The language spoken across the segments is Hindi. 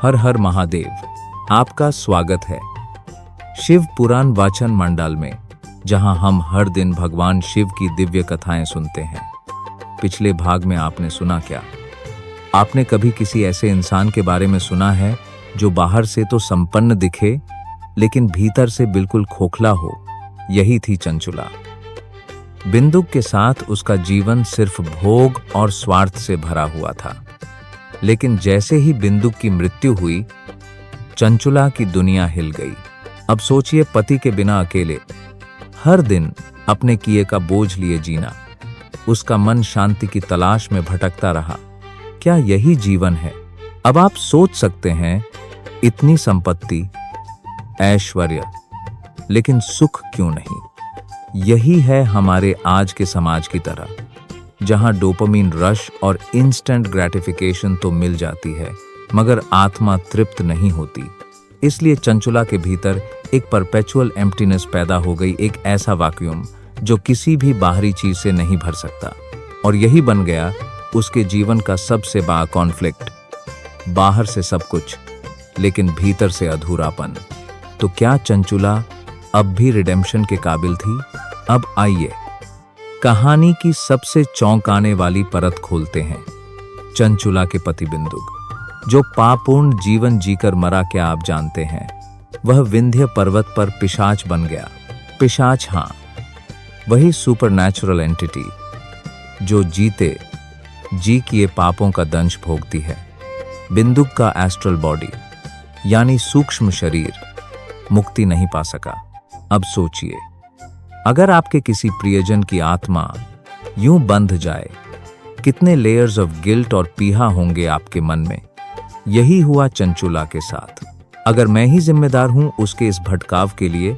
हर हर महादेव। आपका स्वागत है शिव पुराण वाचन मंडल में, जहां हम हर दिन भगवान शिव की दिव्य कथाएं सुनते हैं। पिछले भाग में आपने सुना क्या? आपने कभी किसी ऐसे इंसान के बारे में सुना है जो बाहर से तो संपन्न दिखे लेकिन भीतर से बिल्कुल खोखला हो? यही थी चंचुला। बिंदुक के साथ उसका जीवन सिर्फ भोग और स्वार्थ से भरा हुआ था, लेकिन जैसे ही बिंदुक की मृत्यु हुई, चंचुला की दुनिया हिल गई। अब सोचिए, पति के बिना अकेले, हर दिन अपने किए का बोझ लिए जीना। उसका मन शांति की तलाश में भटकता रहा। क्या यही जीवन है? अब आप सोच सकते हैं, इतनी संपत्ति, ऐश्वर्य, लेकिन सुख क्यों नहीं? यही है हमारे आज के समाज की तरह, जहां डोपामिन रश और इंस्टेंट ग्रेटिफिकेशन तो मिल जाती है, मगर आत्मा तृप्त नहीं होती। इसलिए चंचुला के भीतर एक परपेचुअल एम्प्टीनेस पैदा हो गई, एक ऐसा वैक्यूम जो किसी भी बाहरी चीज से नहीं भर सकता। और यही बन गया उसके जीवन का सबसे बड़ा कॉन्फ्लिक्ट। बाहर से सब कुछ, लेकिन भीतर से अधूरापन। तो क्या चंचुला अब भी रिडेम्पशन के काबिल थी? अब आइए कहानी की सबसे चौंकाने वाली परत खोलते हैं। चंचुला के पति बिंदुक, जो पापपूर्ण जीवन जीकर मरा, क्या आप जानते हैं? वह विंध्य पर्वत पर पिशाच बन गया। पिशाच, हाँ, वही सुपरनैचुरल एंटिटी जो जी किए पापों का दंश भोगती है। बिंदुक का एस्ट्रल बॉडी यानी सूक्ष्म शरीर मुक्ति नहीं पा सका। अब सोचिए, अगर आपके किसी प्रियजन की आत्मा यूं बंध जाए, कितने लेयर्स ऑफ गिल्ट और पीहा होंगे आपके मन में। यही हुआ चंचुला के साथ। अगर मैं ही जिम्मेदार हूं उसके इस भटकाव के लिए।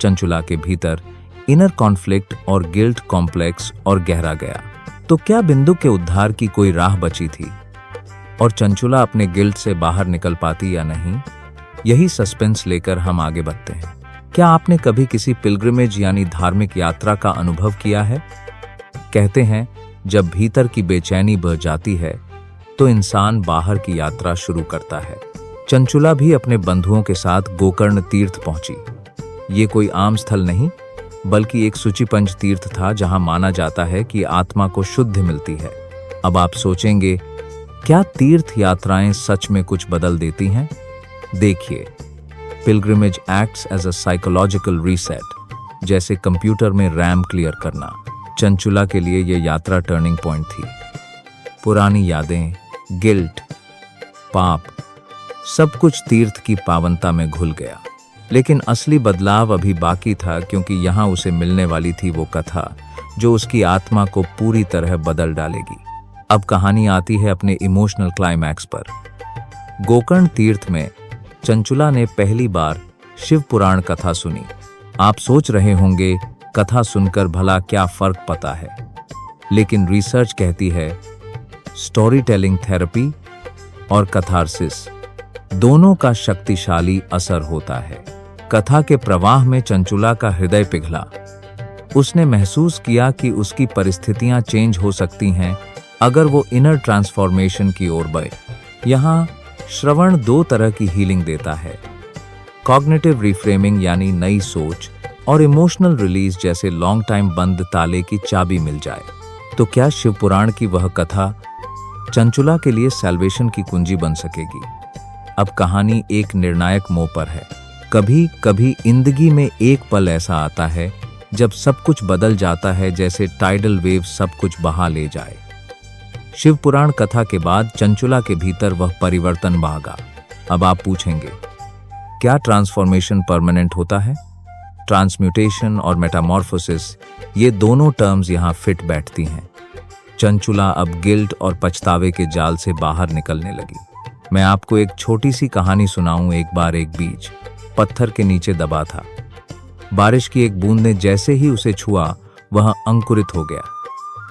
चंचुला के भीतर इनर कॉन्फ्लिक्ट और गिल्ट कॉम्प्लेक्स और गहरा गया। तो क्या बिंदुक के उद्धार की कोई राह बची थी और चंचुला अपने गिल्ट से बाहर निकल पाती या नहीं? यही सस्पेंस लेकर हम आगे बढ़ते हैं। क्या आपने कभी किसी पिलग्रिमेज यानी धार्मिक यात्रा का अनुभव किया है? कहते हैं, जब भीतर की बेचैनी बढ़ जाती है तो इंसान बाहर की यात्रा शुरू करता है। चंचुला भी अपने बंधुओं के साथ गोकर्ण तीर्थ पहुंची। ये कोई आम स्थल नहीं, बल्कि एक शुचिपंच तीर्थ था, जहां माना जाता है कि आत्मा को शुद्ध मिलती है। अब आप सोचेंगे, क्या तीर्थ यात्राएं सच में कुछ बदल देती हैं? देखिए, pilgrimage acts as a psychological reset, जैसे कंप्यूटर में रैम क्लियर करना। चंचुला के लिए यह यात्रा टर्निंग पॉइंट थी। पुरानी यादें, गिल्ट, पाप, सब कुछ तीर्थ की पावनता में घुल गया। लेकिन असली बदलाव अभी बाकी था, क्योंकि यहां उसे मिलने वाली थी वो कथा जो उसकी आत्मा को पूरी तरह बदल डालेगी। अब कहानी आती है अपने इमोशनल क्लाइमैक्स पर। गोकर्ण तीर्थ में चंचुला ने पहली बार शिव पुराण कथा सुनी। आप सोच रहे होंगे, कथा सुनकर भला क्या फर्क पता है? लेकिन रिसर्च कहती है, स्टोरी टेलिंग थेरेपी और कथारसिस दोनों का शक्तिशाली असर होता है। कथा के प्रवाह में चंचुला का हृदय पिघला। उसने महसूस किया कि उसकी परिस्थितियां चेंज हो सकती हैं अगर वो इनर ट्रांसफॉर्मेशन की ओर बढ़े। यहाँ श्रवण दो तरह की हीलिंग देता है, कॉग्निटिव रिफ्रेमिंग यानी नई सोच, और इमोशनल रिलीज, जैसे लॉन्ग टाइम बंद ताले की चाबी मिल जाए। तो क्या शिव पुराण की वह कथा चंचुला के लिए सैल्वेशन की कुंजी बन सकेगी? अब कहानी एक निर्णायक मोड़ पर है। कभी कभी जिंदगी में एक पल ऐसा आता है जब सब कुछ बदल जाता है, जैसे टाइडल वेव सब कुछ बहा ले जाए। शिव पुराण कथा के बाद चंचुला के भीतर वह परिवर्तन भागा। अब आप पूछेंगे, क्या ट्रांसफॉर्मेशन परमानेंट होता है? ट्रांसम्यूटेशन और मेटामॉर्फोसिस, ये दोनों टर्म्स यहाँ फिट बैठती हैं। चंचुला अब गिल्ट और पछतावे के जाल से बाहर निकलने लगी। मैं आपको एक छोटी सी कहानी सुनाऊं। एक बार एक बीज पत्थर के नीचे दबा था। बारिश की एक बूंद ने जैसे ही उसे छुआ, वह अंकुरित हो गया।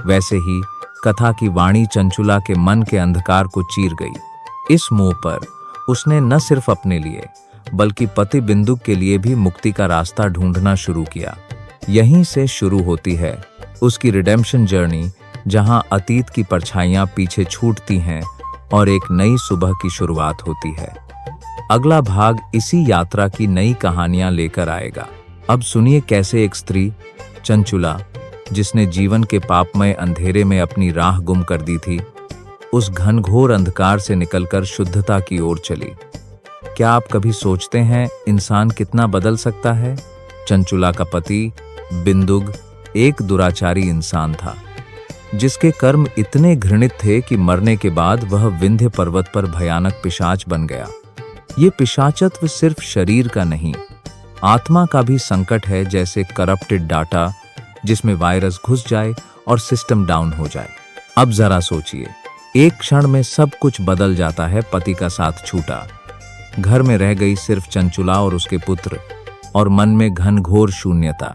वैसे ही कथा की वाणी चंचुला के मन के अंधकार को चीर गई। इस मोड़ पर उसने न सिर्फ अपने लिए, बल्कि पति बिंदुक के लिए भी मुक्ति का रास्ता ढूंढना शुरू किया। यहीं से शुरू होती है उसकी रिडेम्पशन जर्नी, जहां अतीत की परछाइयां पीछे छूटती हैं और एक नई सुबह की शुरुआत होती है। अगला भाग इसी यात्रा की नई कहानियां लेकर आएगा। अब सुनिए कैसे एक स्त्री चंचुला, जिसने जीवन के पापमय अंधेरे में अपनी राह गुम कर दी थी, उस घनघोर अंधकार से निकलकर शुद्धता की ओर चली। क्या आप कभी सोचते हैं इंसान कितना बदल सकता है? चंचुला का पति बिंदुग एक दुराचारी इंसान था, जिसके कर्म इतने घृणित थे कि मरने के बाद वह विंध्य पर्वत पर भयानक पिशाच बन गया। ये पिशाचत्व सिर्फ शरीर का नहीं, आत्मा का भी संकट है, जैसे करप्टेड डाटा जिसमें वायरस घुस जाए और सिस्टम डाउन हो जाए। अब जरा सोचिए, एक क्षण में सब कुछ बदल जाता है। पति का साथ छूटा, घर में रह गई सिर्फ चंचुला और उसके पुत्र, और मन में घनघोर शून्यता।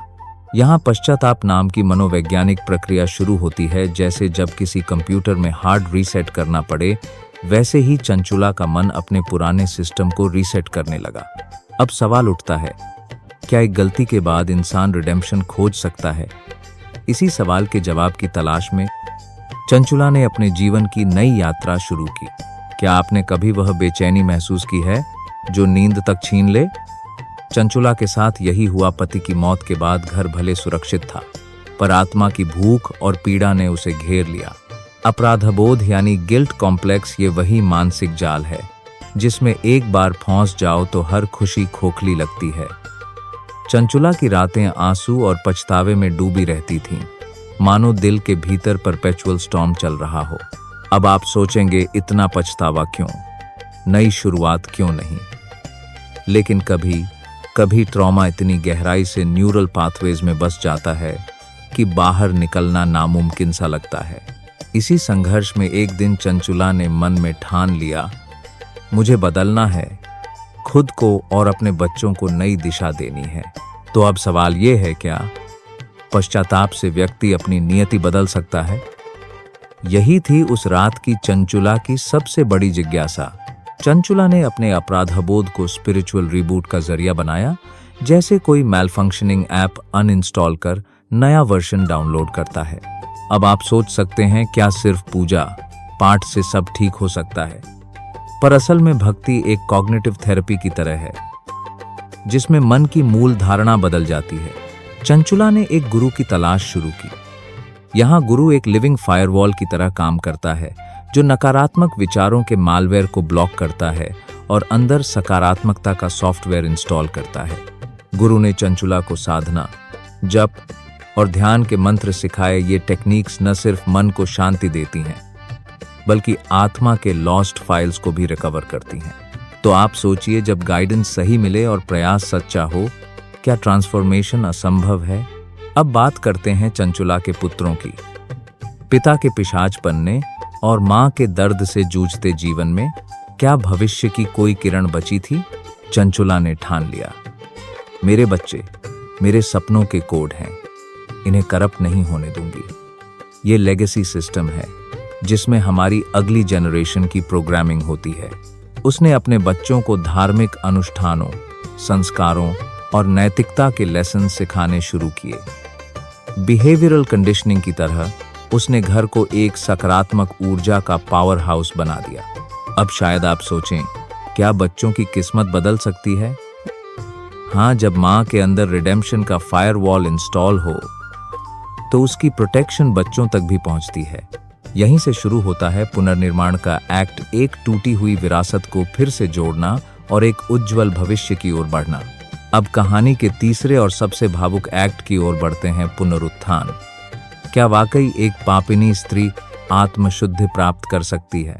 यहाँ पश्चाताप नाम की मनोवैज्ञानिक प्रक्रिया शुरू होती है। जैसे जब किसी कंप्यूटर में हार्ड रीसेट करना पड़े, वैसे ही चंचुला का मन अपने पुराने सिस्टम को रीसेट करने लगा। अब सवाल उठता है, क्या एक गलती के बाद इंसान रिडेम्पशन खोज सकता है? इसी सवाल के जवाब की तलाश में चंचुला ने अपने जीवन की नई यात्रा शुरू की। क्या आपने कभी वह बेचैनी महसूस की है जो नींद तक छीन ले? चंचुला के साथ यही हुआ। पति की मौत के बाद घर भले सुरक्षित था, पर आत्मा की भूख और पीड़ा ने उसे घेर लिया। अपराधबोध यानी गिल्ट कॉम्प्लेक्स, ये वही मानसिक जाल है जिसमें एक बार फंस जाओ तो हर खुशी खोखली लगती है। चंचुला की रातें आंसू और पछतावे में डूबी रहती थीं, मानो दिल के भीतर परपेचुअल स्टॉर्म चल रहा हो। अब आप सोचेंगे, इतना पछतावा क्यों? नई शुरुआत क्यों नहीं? लेकिन कभी कभी ट्रॉमा इतनी गहराई से न्यूरल पाथवेज में बस जाता है कि बाहर निकलना नामुमकिन सा लगता है। इसी संघर्ष में एक दिन चंचुला ने मन में ठान लिया, मुझे बदलना है, खुद को और अपने बच्चों को नई दिशा देनी है। तो अब सवाल ये है, क्या पश्चाताप से व्यक्ति अपनी नियति बदल सकता है? यही थी उस रात की चंचुला की सबसे बड़ी जिज्ञासा। चंचुला ने अपने अपराधबोध को स्पिरिचुअल रिबूट का जरिया बनाया, जैसे कोई मैलफंक्शनिंग ऐप अनइंस्टॉल कर नया वर्जन डाउनलोड करता है। अब आप सोच सकते हैं, क्या सिर्फ पूजा पाठ से सब ठीक हो सकता है? पर असल में भक्ति एक कॉग्निटिव थेरेपी की तरह है, जिसमें मन की मूल धारणा बदल जाती है। चंचुला ने एक गुरु की तलाश शुरू की। यहाँ गुरु एक लिविंग फायरवॉल की तरह काम करता है, जो नकारात्मक विचारों के मालवेयर को ब्लॉक करता है और अंदर सकारात्मकता का सॉफ्टवेयर इंस्टॉल करता है। गुरु ने चंचुला को साधना, जप और ध्यान के मंत्र सिखाए। ये टेक्निक्स न सिर्फ मन को शांति देती हैं, बल्कि आत्मा के लॉस्ट फाइल्स को भी रिकवर करती हैं। तो आप सोचिए, जब गाइडेंस सही मिले और प्रयास सच्चा हो, क्या ट्रांसफॉर्मेशन असंभव है? अब बात करते हैं चंचुला के पुत्रों की। पिता के पिशाच बनने और मां के दर्द से जूझते जीवन में क्या भविष्य की कोई किरण बची थी? चंचुला ने ठान लिया, मेरे बच्चे मेरे सपनों के कोड हैं, इन्हें करप्ट नहीं होने दूंगी। ये लेगेसी सिस्टम है जिसमें हमारी अगली जनरेशन की प्रोग्रामिंग होती है। उसने अपने बच्चों को धार्मिक अनुष्ठानों, संस्कारों और नैतिकता के लेसन सिखाने शुरू किए। बिहेवियरल कंडीशनिंग की तरह उसने घर को एक सकारात्मक ऊर्जा का पावर हाउस बना दिया। अब शायद आप सोचें, क्या बच्चों की किस्मत बदल सकती है? हाँ, जब मां के अंदर रिडेम्पशन का फायरवॉल इंस्टॉल हो, तो उसकी प्रोटेक्शन बच्चों तक भी पहुंचती है। यहीं से शुरू होता है पुनर्निर्माण का एक्ट, एक टूटी हुई विरासत को फिर से जोड़ना और एक उज्जवल भविष्य की ओर बढ़ना। अब कहानी के तीसरे और सबसे भावुक एक्ट की ओर बढ़ते हैं, पुनरुत्थान। क्या वाकई एक पापिनी स्त्री आत्मशुद्धि प्राप्त कर सकती है?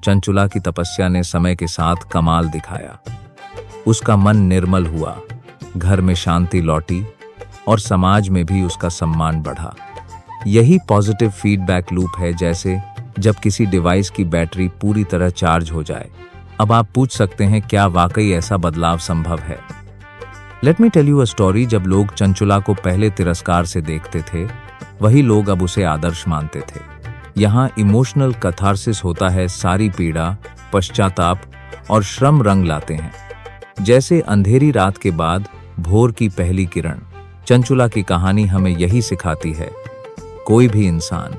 चंचुला की तपस्या ने समय के साथ कमाल दिखाया। उसका मन निर्मल हुआ, घर में शांति लौटी और समाज में भी उसका सम्मान बढ़ा। यही पॉजिटिव फीडबैक लूप है, जैसे जब किसी डिवाइस की बैटरी पूरी तरह चार्ज हो जाए। अब आप पूछ सकते हैं, क्या वाकई ऐसा बदलाव संभव है? Let me tell you a story. जब लोग चंचुला को पहले तिरस्कार से देखते थे, वही लोग अब उसे आदर्श मानते थे। यहाँ इमोशनल कैथार्सिस होता है, सारी पीड़ा, पश्चाताप और श्रम रंग लाते हैं। जैसे अंधेरी रात के बाद भोर की पहली किरण। चंचुला की कहानी हमें यही सिखाती है, कोई भी इंसान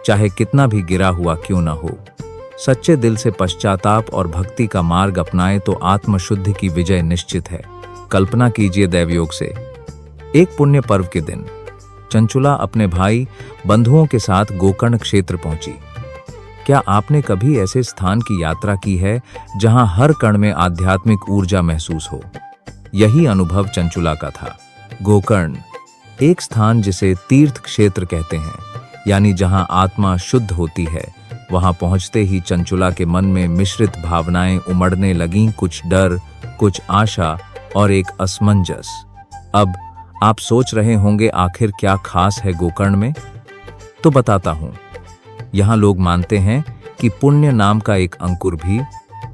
चाहे कितना भी गिरा हुआ क्यों ना हो, सच्चे दिल से पश्चाताप और भक्ति का मार्ग अपनाएं तो आत्मशुद्धि की विजय निश्चित है। कल्पना कीजिए दैवयोग से एक पुण्य पर्व के दिन चंचुला अपने भाई बंधुओं के साथ गोकर्ण क्षेत्र पहुंची। क्या आपने कभी ऐसे स्थान की यात्रा की है जहां हर कण में आध्यात्मिक ऊर्जा महसूस हो? यही अनुभव चंचुला का था। गोकर्ण एक स्थान जिसे तीर्थ क्षेत्र कहते हैं, यानी जहां आत्मा शुद्ध होती है। वहां पहुंचते ही चंचुला के मन में मिश्रित भावनाएं उमड़ने लगीं, कुछ डर, कुछ आशा और एक असमंजस। अब आप सोच रहे होंगे आखिर क्या खास है गोकर्ण में? तो बताता हूं। यहां लोग मानते हैं कि पुण्य नाम का एक अंकुर भी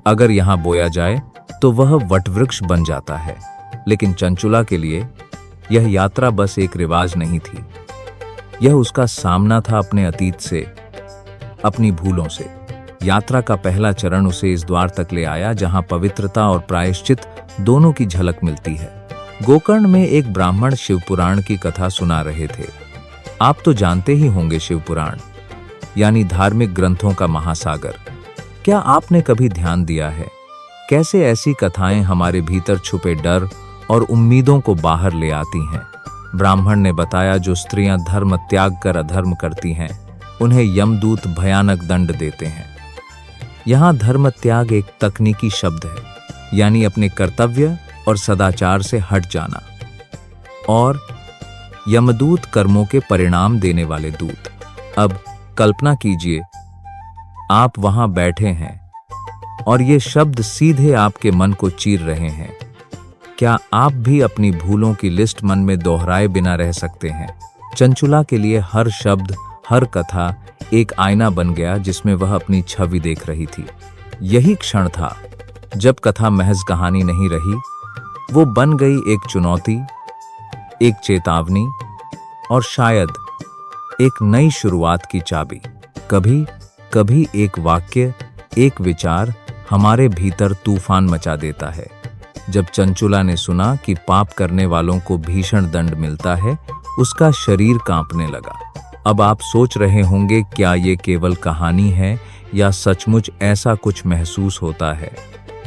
अगर यहां बोया जाए तो वह वटवृक्ष बन जाता है। लेकिन चंचुला के लिए यह यात्रा बस एक रिवाज नहीं थी, यह उसका सामना था अपने अतीत से, अपनी भूलों से। यात्रा का पहला चरण उसे इस द्वार तक ले आया जहां पवित्रता और प्रायश्चित दोनों की झलक मिलती है। गोकर्ण में एक ब्राह्मण शिवपुराण की कथा सुना रहे थे। आप तो जानते ही होंगे शिवपुराण, यानी धार्मिक ग्रंथों का महासागर। क्या आपने कभी ध्यान दिया है कैसे ऐसी कथाएं हमारे भीतर छुपे डर और उम्मीदों को बाहर ले आती हैं? ब्राह्मण ने बताया, जो स्त्रियां धर्म त्याग कर अधर्म करती हैं उन्हें यमदूत भयानक दंड देते हैं। यहां धर्म त्याग एक तकनीकी शब्द है, यानी अपने कर्तव्य और सदाचार से हट जाना, और यमदूत कर्मों के परिणाम देने वाले दूत। अब कल्पना कीजिए आप वहां बैठे हैं और ये शब्द सीधे आपके मन को चीर रहे हैं। क्या आप भी अपनी भूलों की लिस्ट मन में दोहराए बिना रह सकते हैं? चंचुला के लिए हर शब्द, हर कथा एक आईना बन गया जिसमें वह अपनी छवि देख रही थी। यही क्षण था जब कथा महज कहानी नहीं रही, वो बन गई एक चुनौती, एक चेतावनी और शायद एक नई शुरुआत की चाबी। कभी कभी एक वाक्य, एक विचार हमारे भीतर तूफान मचा देता है। जब चंचुला ने सुना कि पाप करने वालों को भीषण दंड मिलता है, उसका शरीर कांपने लगा। अब आप सोच रहे होंगे, क्या ये केवल कहानी है या सचमुच ऐसा कुछ महसूस होता है?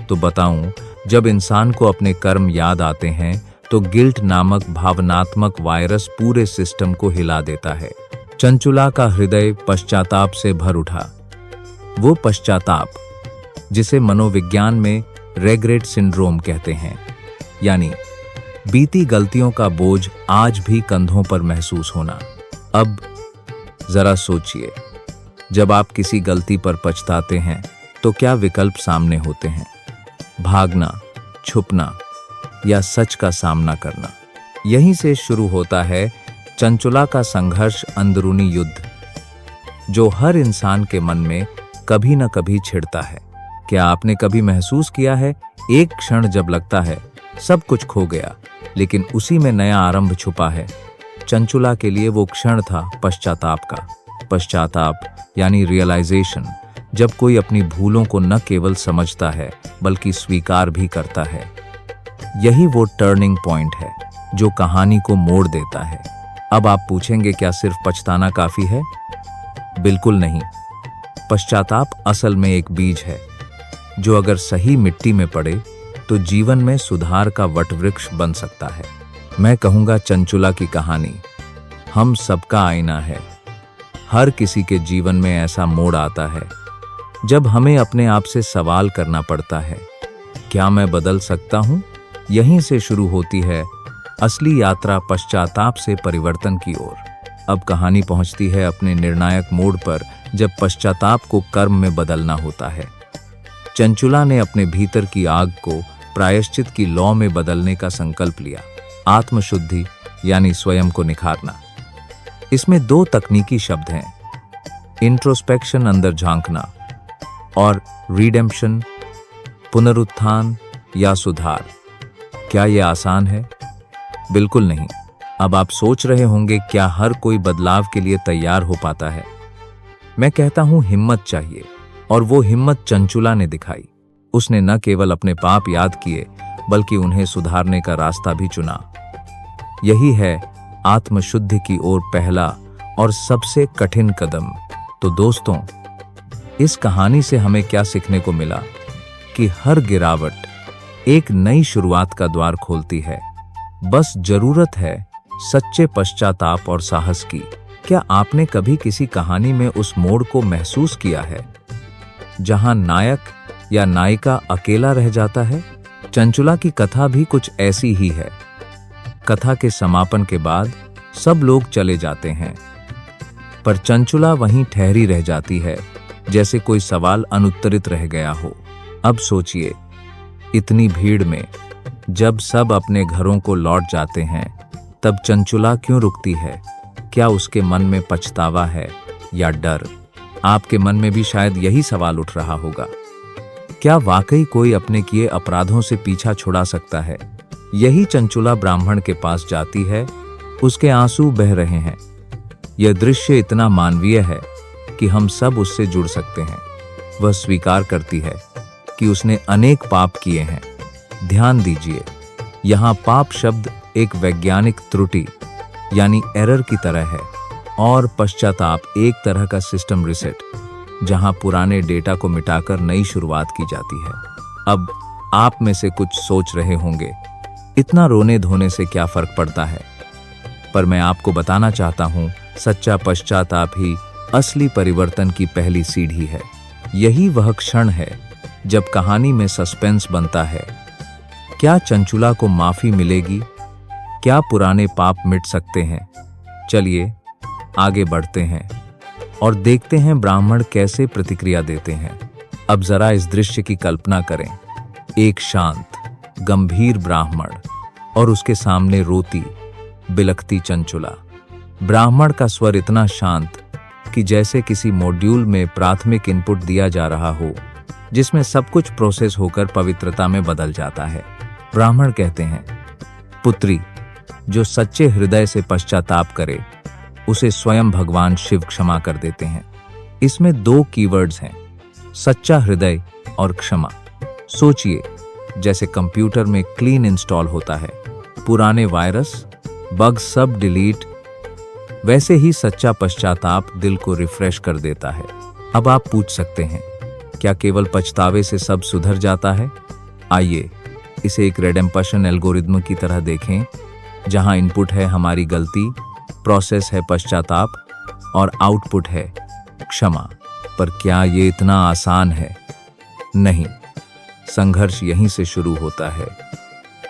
तो बताऊं, जब इंसान को अपने कर्म याद आते हैं तो गिल्ट नामक भावनात्मक वायरस पूरे सिस्टम को हिला देता है। चंचुला का हृदय पश्चाताप से भर उठा। वो पश्चाताप जिसे मनोविज्ञान में रेग्रेट सिंड्रोम कहते हैं, यानी बीती गलतियों का बोझ आज भी कंधों पर महसूस होना। अब जरा सोचिए, जब आप किसी गलती पर पछताते हैं तो क्या विकल्प सामने होते हैं? भागना, छुपना या सच का सामना करना? यहीं से शुरू होता है चंचुला का संघर्ष, अंदरूनी युद्ध, जो हर इंसान के मन में कभी न कभी छिड़ता है। क्या आपने कभी महसूस किया है, एक क्षण जब लगता है सब कुछ खो गया, लेकिन उसी में नया आरंभ छुपा है? चंचुला के लिए वो क्षण था पश्चाताप का। पश्चाताप यानी रियलाइजेशन, जब कोई अपनी भूलों को न केवल समझता है बल्कि स्वीकार भी करता है। यही वो टर्निंग पॉइंट है जो कहानी को मोड़ देता है। अब आप पूछेंगे, क्या सिर्फ पछताना काफी है? बिल्कुल नहीं। पश्चाताप असल में एक बीज है जो अगर सही मिट्टी में पड़े तो जीवन में सुधार का वटवृक्ष बन सकता है। मैं कहूंगा, चंचुला की कहानी हम सबका आईना है। हर किसी के जीवन में ऐसा मोड़ आता है जब हमें अपने आप से सवाल करना पड़ता है, क्या मैं बदल सकता हूं? यहीं से शुरू होती है असली यात्रा, पश्चाताप से परिवर्तन की ओर। अब कहानी पहुंचती है अपने निर्णायक मोड़ पर, जब पश्चाताप को कर्म में बदलना होता है। चंचुला ने अपने भीतर की आग को प्रायश्चित की लौ में बदलने का संकल्प लिया। आत्मशुद्धि यानी स्वयं को निखारना। इसमें दो तकनीकी शब्द हैं, इंट्रोस्पेक्शन अंदर झांकना और रिडेम्पशन पुनरुत्थान या सुधार। क्या यह आसान है? बिल्कुल नहीं। अब आप सोच रहे होंगे, क्या हर कोई बदलाव के लिए तैयार हो पाता है? मैं कहता हूं, हिम्मत चाहिए, और वो हिम्मत चंचुला ने दिखाई। उसने न केवल अपने पाप याद किए बल्कि उन्हें सुधारने का रास्ता भी चुना। यही है आत्मशुद्धि की ओर पहला और सबसे कठिन कदम। तो दोस्तों, इस कहानी से हमें क्या सीखने को मिला कि हर गिरावट एक नई शुरुआत का द्वार खोलती है। बस जरूरत है सच्चे पश्चाताप और साहस की। क्या आपने कभी किसी कहानी में उस मोड़ को महसूस किया है जहां नायक या नायिका अकेला रह जाता है? चंचुला की कथा भी कुछ ऐसी ही है। कथा के समापन के बाद सब लोग चले जाते हैं, पर चंचुला वहीं ठहरी रह जाती है, जैसे कोई सवाल अनुत्तरित रह गया हो। अब सोचिए, इतनी भीड़ में जब सब अपने घरों को लौट जाते हैं, तब चंचुला क्यों रुकती है? क्या उसके मन में पछतावा है या डर? आपके मन में भी शायद यही सवाल उठ रहा होगा। क्या वाकई कोई अपने किए अपराधों से पीछा छुड़ा सकता है? यही चंचुला ब्राह्मण के पास जाती है। उसके आंसू बह रहे हैं। यह दृश्य इतना मानवीय है कि हम सब उससे जुड़ सकते हैं। वह स्वीकार करती है कि उसने अनेक पाप किए हैं। ध्यान दीजिए, यहाँ पाप शब्द एक वैज्ञानिक त्रुटि यानी एरर की तरह है, और पश्चाताप एक तरह का सिस्टम रिसेट, जहां पुराने डेटा को मिटाकर नई शुरुआत की जाती है। अब आप में से कुछ सोच रहे होंगे, इतना रोने धोने से क्या फर्क पड़ता है? पर मैं आपको बताना चाहता हूं, सच्चा पश्चाताप ही असली परिवर्तन की पहली सीढ़ी है। यही वह क्षण है जब कहानी में सस्पेंस बनता है। क्या चंचुला को माफी मिलेगी? क्या पुराने पाप मिट सकते हैं? चलिए आगे बढ़ते हैं और देखते हैं ब्राह्मण कैसे प्रतिक्रिया देते हैं। अब जरा इस दृश्य की कल्पना करें। एक शांत, गंभीर ब्राह्मण और उसके सामने रोती, बिलखती चंचुला। ब्राह्मण का स्वर इतना शांत कि जैसे किसी मॉड्यूल में प्राथमिक इनपुट दिया जा रहा हो, जिसमें सब कुछ प्रोसेस होकर पवित्रता में बदल जाता है। ब्राह्मण कहते हैं, पुत्री, जो सच्चे हृदय से पश्चाताप करे, उसे स्वयं भगवान शिव क्षमा कर देते हैं। इसमें दो कीवर्ड्स हैं, सच्चा हृदय और क्षमा। सोचिए, जैसे कंप्यूटर में क्लीन इंस्टॉल होता है, पुराने वायरस, बग सब डिलीट, वैसे ही सच्चा पश्चाताप दिल को रिफ्रेश कर देता है। अब आप पूछ सकते हैं, क्या केवल पछतावे से सब सुधर जाता है? आइए इसे एक रेडेम्पशन एल्गोरिथम की तरह देखें, जहां इनपुट है हमारी गलती, प्रोसेस है पश्चाताप और आउटपुट है क्षमा। पर क्या ये इतना आसान है? नहीं, संघर्ष यहीं से शुरू होता है,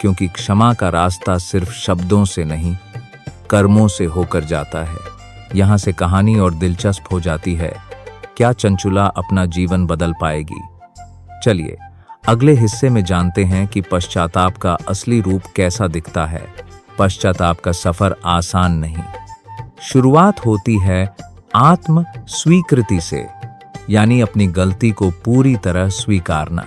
क्योंकि क्षमा का रास्ता सिर्फ शब्दों से नहीं, कर्मों से होकर जाता है। यहां से कहानी और दिलचस्प हो जाती है। क्या चंचुला अपना जीवन बदल पाएगी? चलिए अगले हिस्से में जानते हैं कि पश्चाताप का असली रूप कैसा दिखता है। पश्चाताप का सफर आसान नहीं। शुरुआत होती है आत्म स्वीकृति से, यानी अपनी गलती को पूरी तरह स्वीकारना।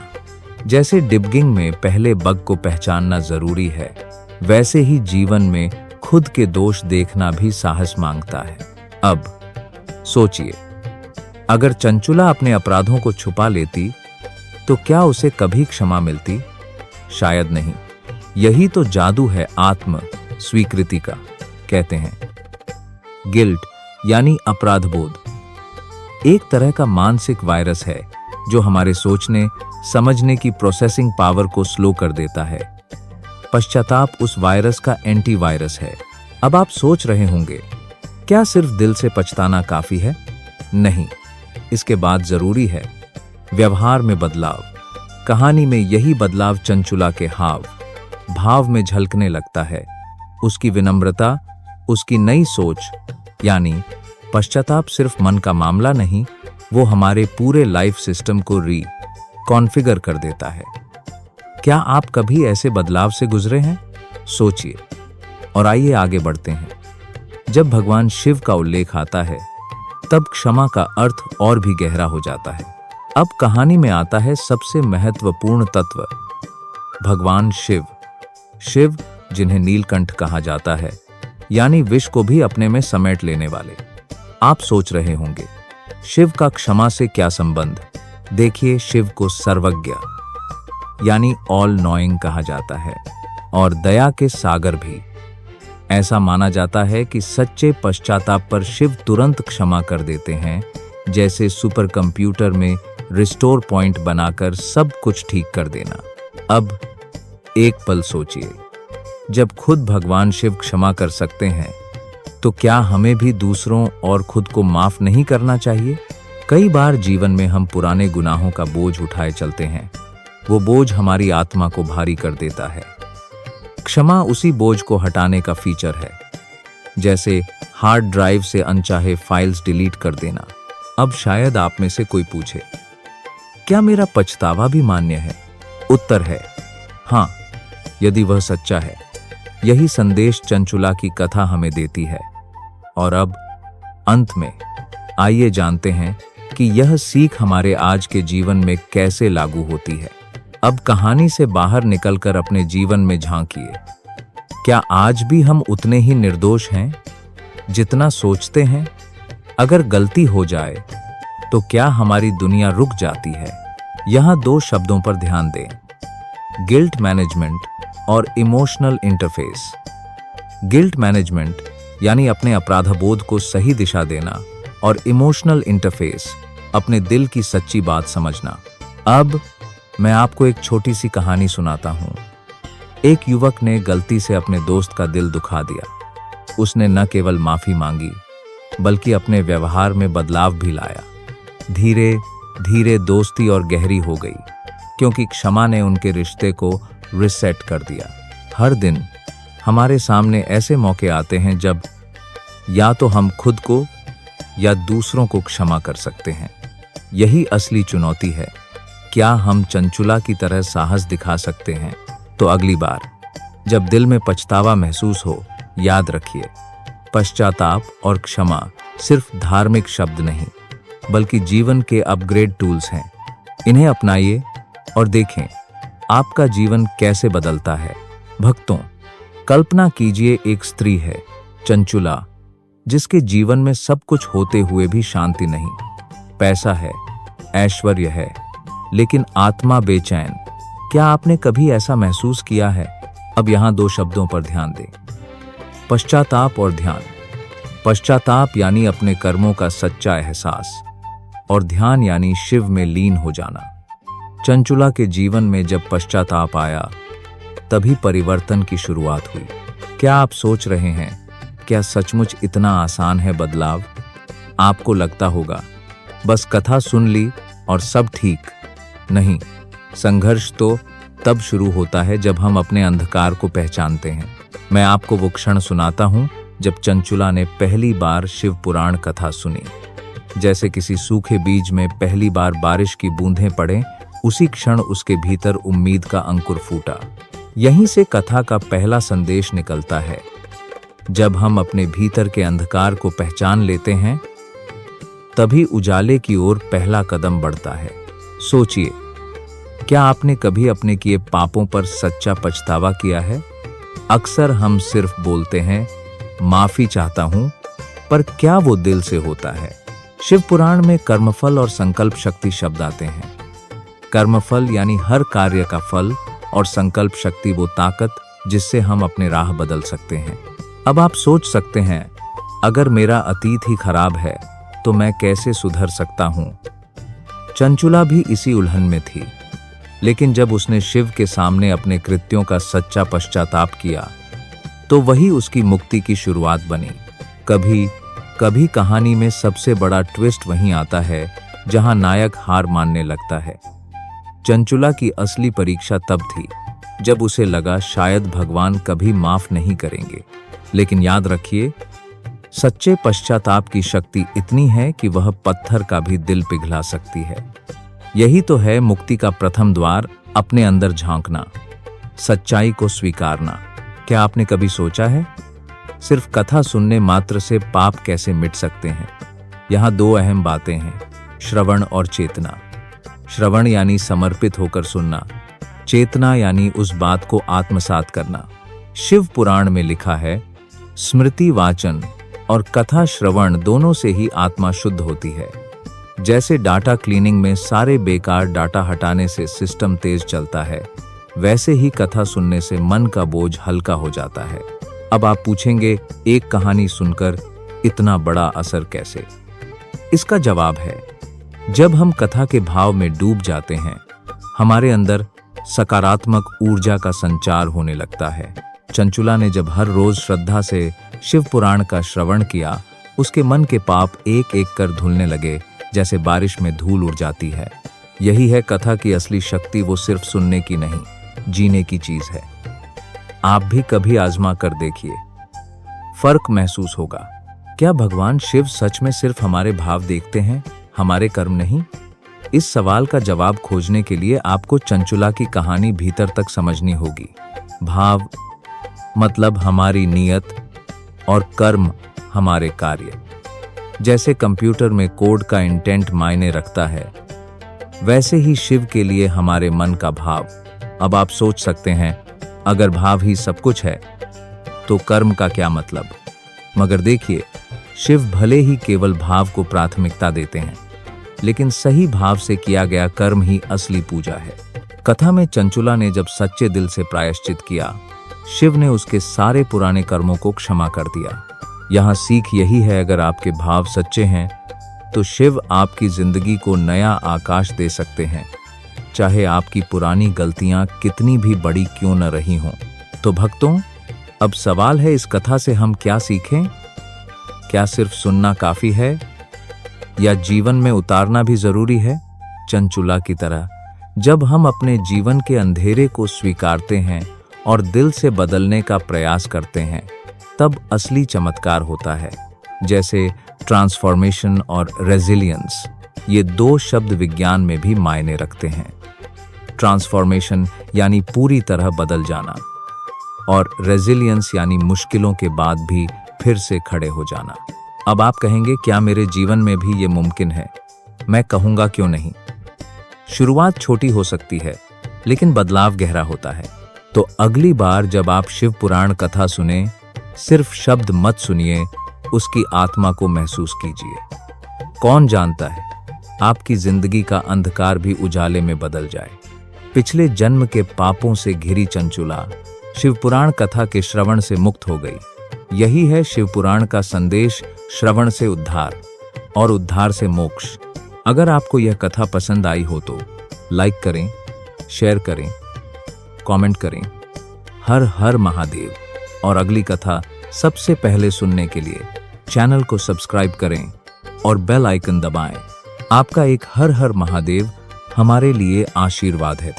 जैसे डिबगिंग में पहले बग को पहचानना जरूरी है, वैसे ही जीवन में खुद के दोष देखना भी साहस मांगता है। अब सोचिए, अगर चंचुला अपने अपराधों को छुपा लेती, तो क्या उसे कभी क्षमा मिलती? शायद नहीं। यही तो जादू है आत्म स्वीकृति का। कहते हैं, गिल्ट यानी अपराध बोध एक तरह का मानसिक वायरस है, जो हमारे सोचने समझने की प्रोसेसिंग पावर को स्लो कर देता है। पश्चाताप उस वायरस का एंटीवायरस है। अब आप सोच रहे होंगे, क्या सिर्फ दिल से पछताना काफी है? नहीं, इसके बाद जरूरी है व्यवहार में बदलाव। कहानी में यही बदलाव चंचुला के हाव भाव में झलकने लगता है। उसकी विनम्रता, उसकी नई सोच, यानी पश्चाताप सिर्फ मन का मामला नहीं, वो हमारे पूरे लाइफ सिस्टम को कॉन्फ़िगर कर देता है। क्या आप कभी ऐसे बदलाव से गुजरे हैं? सोचिए और आइए आगे बढ़ते हैं। जब भगवान शिव का उल्लेख आता है, तब क्षमा का अर्थ और भी गहरा हो जाता है। अब कहानी में आता है सबसे महत्वपूर्ण तत्व, भगवान शिव। शिव, जिन्हें नीलकंठ कहा जाता है, यानी विष को भी अपने में समेट लेने वाले। आप सोच रहे होंगे, शिव का क्षमा से क्या संबंध? देखिए, शिव को सर्वज्ञ यानी ऑल नोइंग कहा जाता है, और दया के सागर भी। ऐसा माना जाता है कि सच्चे पश्चाताप पर शिव तुरंत क्षमा कर देते हैं, जैसे सुपर कंप्यूटर में रिस्टोर पॉइंट बनाकर सब कुछ ठीक कर देना। अब एक पल सोचिए, जब खुद भगवान शिव क्षमा कर सकते हैं तो क्या हमें भी दूसरों और खुद को माफ नहीं करना चाहिए? कई बार जीवन में हम पुराने गुनाहों का बोझ उठाए चलते हैं। वो बोझ हमारी आत्मा को भारी कर देता है। क्षमा उसी बोझ को हटाने का फीचर है, जैसे हार्ड ड्राइव से अनचाहे फाइल्स डिलीट कर देना। अब शायद आप में से कोई पूछे, क्या मेरा पछतावा भी मान्य है? उत्तर है हाँ, यदि वह सच्चा है। यही संदेश चंचुला की कथा हमें देती है। और अब अंत में आइए जानते हैं कि यह सीख हमारे आज के जीवन में कैसे लागू होती है। अब कहानी से बाहर निकलकर अपने जीवन में झांकिए। क्या आज भी हम उतने ही निर्दोष हैं जितना सोचते हैं? अगर गलती हो जाए तो क्या हमारी दुनिया रुक जाती है? यहाँ दो शब्दों पर ध्यान दें, गिल्ट मैनेजमेंट और इमोशनल इंटरफेस। गिल्ट मैनेजमेंट यानी अपने अपराधबोध को सही दिशा देना, और इमोशनल इंटरफेस अपने दिल की सच्ची बात समझना। अब मैं आपको एक छोटी सी कहानी सुनाता हूँ। एक युवक ने गलती से अपने दोस्त का दिल दुखा दिया। उसने न केवल माफी मांगी बल्कि अपने व्यवहार में बदलाव भी लाया। धीरे धीरे दोस्ती और गहरी हो गई, क्योंकि क्षमा ने उनके रिश्ते को रिसेट कर दिया। हर दिन हमारे सामने ऐसे मौके आते हैं जब या तो हम खुद को या दूसरों को क्षमा कर सकते हैं। यही असली चुनौती है। क्या हम चंचुला की तरह साहस दिखा सकते हैं? तो अगली बार जब दिल में पछतावा महसूस हो, याद रखिए, पश्चाताप और क्षमा सिर्फ धार्मिक शब्द नहीं बल्कि जीवन के अपग्रेड टूल्स हैं। इन्हें अपनाइए और देखें आपका जीवन कैसे बदलता है। भक्तों, कल्पना कीजिए एक स्त्री है, चंचुला, जिसके जीवन में सब कुछ होते हुए भी शांति नहीं। पैसा है, ऐश्वर्य है, लेकिन आत्मा बेचैन। क्या आपने कभी ऐसा महसूस किया है? अब यहाँ दो शब्दों पर ध्यान दें, पश्चाताप और ध्यान। पश्चाताप यानी अपने कर्मों का सच्चा एहसास, और ध्यान यानी शिव में लीन हो जाना। चंचुला के जीवन में जब पश्चाताप आया, तभी परिवर्तन की शुरुआत हुई। क्या आप सोच रहे हैं, क्या सचमुच इतना आसान है बदलाव? आपको लगता होगा बस कथा सुन ली और सब ठीक। नहीं, संघर्ष तो तब शुरू होता है जब हम अपने अंधकार को पहचानते हैं। मैं आपको वो क्षण सुनाता हूं जब चंचुला ने पहली बार शिव पुराण कथा सुनी। जैसे किसी सूखे बीज में पहली बार बारिश की बूंदें पड़े, उसी क्षण उसके भीतर उम्मीद का अंकुर फूटा। यहीं से कथा का पहला संदेश निकलता है। जब हम अपने भीतर के अंधकार को पहचान लेते हैं, तभी उजाले की ओर पहला कदम बढ़ता है। सोचिए, क्या आपने कभी अपने किए पापों पर सच्चा पछतावा किया है? अक्सर हम सिर्फ बोलते हैं माफी चाहता हूं, पर क्या वो दिल से होता है? शिव पुराण में कर्मफल और संकल्प शक्ति शब्द आते हैं। कर्मफल यानी हर कार्य का फल, और संकल्प शक्ति वो ताकत जिससे हम अपने राह बदल सकते हैं। अब आप सोच सकते हैं, अगर मेरा अतीत ही खराब है तो मैं कैसे सुधर सकता हूं? चंचुला भी इसी उलझन में थी, लेकिन जब उसने शिव के सामने अपने कृत्यों का सच्चा पश्चाताप किया, तो वही उसकी मुक्ति की शुरुआत बनी। कभी कभी कहानी में सबसे बड़ा ट्विस्ट वहीं आता है जहां नायक हार मानने लगता है। चंचुला की असली परीक्षा तब थी जब उसे लगा शायद भगवान कभी माफ नहीं करेंगे। लेकिन याद रखिए, सच्चे पश्चाताप की शक्ति इतनी है कि वह पत्थर का भी दिल पिघला सकती है। यही तो है मुक्ति का प्रथम द्वार, अपने अंदर झांकना, सच्चाई को स्वीकारना। क्या आपने कभी सोचा है, सिर्फ कथा सुनने मात्र से पाप कैसे मिट सकते हैं? यहाँ दो अहम बातें हैं, श्रवण और चेतना। श्रवण यानी समर्पित होकर सुनना, चेतना यानी उस बात को आत्मसात करना। शिव पुराण में लिखा है, स्मृति वाचन और कथा श्रवण दोनों से ही आत्मा शुद्ध होती है। जैसे डाटा क्लीनिंग में सारे बेकार डाटा हटाने से सिस्टम तेज चलता है, वैसे ही कथा सुनने से मन का बोझ हल्का हो जाता है। अब आप पूछेंगे, एक कहानी सुनकर इतना बड़ा असर कैसे? इसका जवाब है, जब हम कथा के भाव में डूब जाते हैं, हमारे अंदर सकारात्मक ऊर्जा का संचार होने लगता है। चंचुला ने जब हर रोज श्रद्धा से शिव पुराण का श्रवण किया, उसके मन के पाप एक एक कर धुलने लगे, जैसे बारिश में धूल उड़ जाती है। यही है कथा की असली शक्ति, वो सिर्फ सुनने की नहीं, जीने की चीज है। आप भी कभी आजमा कर देखिए, फर्क महसूस होगा। क्या भगवान शिव सच में सिर्फ हमारे भाव देखते हैं, हमारे कर्म नहीं? इस सवाल का जवाब खोजने के लिए आपको चंचुला की कहानी भीतर तक समझनी होगी। भाव मतलब हमारी नीयत और कर्म हमारे कार्य। जैसे कंप्यूटर में कोड का इंटेंट मायने रखता है, वैसे ही शिव के लिए हमारे मन का भाव। अब आप सोच सकते हैं, अगर भाव ही सब कुछ है तो कर्म का क्या मतलब? मगर देखिए, शिव भले ही केवल भाव को प्राथमिकता देते हैं, लेकिन सही भाव से किया गया कर्म ही असली पूजा है। कथा में चंचुला ने जब सच्चे दिल से प्रायश्चित किया, शिव ने उसके सारे पुराने कर्मों को क्षमा कर दिया। यहाँ सीख यही है, अगर आपके भाव सच्चे हैं तो शिव आपकी जिंदगी को नया आकाश दे सकते हैं, चाहे आपकी पुरानी गलतियां कितनी भी बड़ी क्यों न रही हों। तो भक्तों, अब सवाल है, इस कथा से हम क्या सीखें? क्या सिर्फ सुनना काफी है या जीवन में उतारना भी जरूरी है? चंचुला की तरह जब हम अपने जीवन के अंधेरे को स्वीकारते हैं और दिल से बदलने का प्रयास करते हैं, तब असली चमत्कार होता है। जैसे ट्रांसफॉर्मेशन और रेजिलियंस, ये दो शब्द विज्ञान में भी मायने रखते हैं। ट्रांसफॉर्मेशन यानी पूरी तरह बदल जाना, और रेजिलियंस यानी मुश्किलों के बाद भी फिर से खड़े हो जाना। अब आप कहेंगे, क्या मेरे जीवन में भी ये मुमकिन है? मैं कहूंगा, क्यों नहीं। शुरुआत छोटी हो सकती है, लेकिन बदलाव गहरा होता है। तो अगली बार जब आप शिव पुराण कथा सुने, सिर्फ शब्द मत सुनिए, उसकी आत्मा को महसूस कीजिए। कौन जानता है, आपकी जिंदगी का अंधकार भी उजाले में बदल जाए। पिछले जन्म के पापों से घिरी चंचुला शिव पुराण कथा के श्रवण से मुक्त हो गई। यही है शिव पुराण का संदेश, श्रवण से उद्धार और उद्धार से मोक्ष। अगर आपको यह कथा पसंद आई हो तो लाइक करें, शेयर करें, कमेंट करें। हर हर महादेव। और अगली कथा सबसे पहले सुनने के लिए चैनल को सब्सक्राइब करें और बेल आइकन दबाएं। आपका एक हर हर महादेव हमारे लिए आशीर्वाद है।